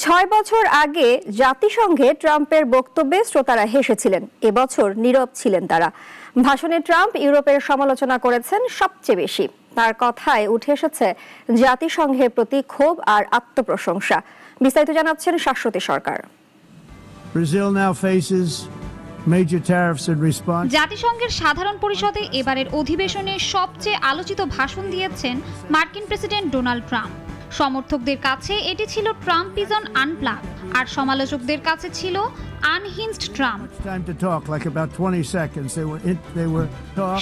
৬ বছর আগে জাতিসংঘে ট্রাম্পের বক্তব্যে শ্রোতারা হেসেছিলেন। এবছর নীরব ছিলেন তারা। ভাষণে ট্রাম্প ইউরোপের সমালোচনা করেছেন সবচেয়ে বেশি। তার কথায় উঠে এসেছে জাতিসংঘের প্রতি ক্ষোভ আর আত্মপ্রশংসা। বিস্তারিত জানাচ্ছেন শাশ্বতী সরকার। জাতিসংঘের সাধারণ পরিষদে এবারের অধিবেশনে সবচেয়ে আলোচিত ভাষণ দিয়েছেন মার্কিন প্রেসিডেন্ট ডোনাল্ড ট্রাম্প। সমর্থকদের কাছে এটি ছিল ট্রাম্পিজম আনপ্লাগ, আর সমালোচকদের কাছে ছিল আনহিঞ্জড ট্রাম্প।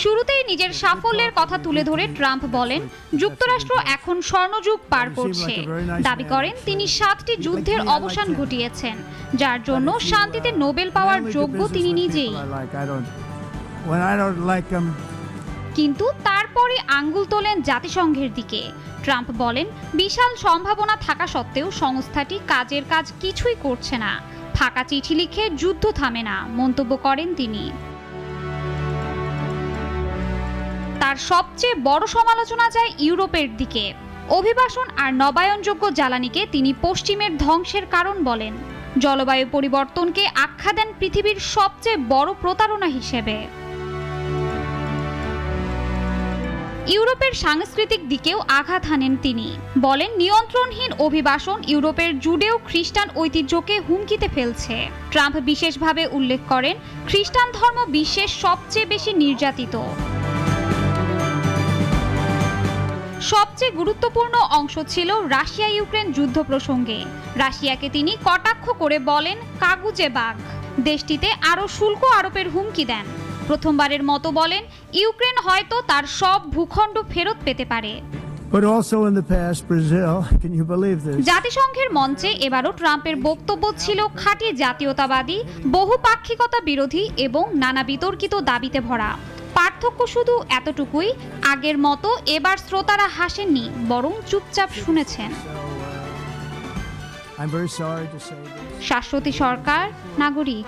শুরুতেই নিজের সাফল্যের কথা তুলে ধরে ট্রাম্প বলেন, যুক্তরাষ্ট্র এখন স্বর্ণযুগ পার করছে। দাবি করেন তিনি 7টি যুদ্ধের অবসান ঘটিয়েছেন, যার জন্য শান্তিতে নোবেল পাওয়ার যোগ্য তিনি নিজেই। কিন্তু তারপরে আঙ্গুল তোলেন জাতিসংঘের দিকে। ট্রাম্প বলেন, বিশাল সম্ভাবনা থাকা সত্ত্বেও সংস্থাটি কাজের কাজ কিছুই করছে না। ফাঁকা চিঠি লিখে যুদ্ধ থামে না, মন্তব্য করেন তিনি। তার সবচেয়ে বড় সমালোচনা যায় ইউরোপের দিকে। অভিবাসন আর নবায়নযোগ্য জ্বালানিকে তিনি পশ্চিমের ধ্বংসের কারণ বলেন। জলবায়ু পরিবর্তনকে আখ্যা দেন পৃথিবীর সবচেয়ে বড় প্রতারণা হিসেবে। ইউরোপের সাংস্কৃতিক দিকেও আঘাত হানেন তিনি। বলেন, নিয়ন্ত্রণহীন অভিবাসন ইউরোপের জুডেও খ্রিস্টান ঐতিহ্যকে হুমকিতে ফেলছে। ট্রাম্প বিশেষভাবে উল্লেখ করেন, খ্রিস্টান ধর্ম বিশ্বের সবচেয়ে বেশি নির্যাতিত। সবচেয়ে গুরুত্বপূর্ণ অংশ ছিল রাশিয়া ইউক্রেন যুদ্ধ প্রসঙ্গে। রাশিয়াকে তিনি কটাক্ষ করে বলেন, কাগুজে বাঘ। দেশটিতে আরও শুল্ক আরোপের হুমকি দেন। প্রথমবারের মতো বলেন, ইউক্রেন হয়তো তার সব ভূখণ্ড ফেরত পেতে পারে। জাতিসংঘের মঞ্চে এবারও ট্রাম্পের বক্তব্য ছিল খাঁটি জাতীয়তাবাদী, বহুপাক্ষিকতা বিরোধী এবং নানা বিতর্কিত দাবিতে ভরা। পার্থক্য শুধু এতটুকুই, আগের মতো এবার শ্রোতারা হাসেননি, বরং চুপচাপ শুনেছেন। শাশ্বতী সরকার, নাগরিক।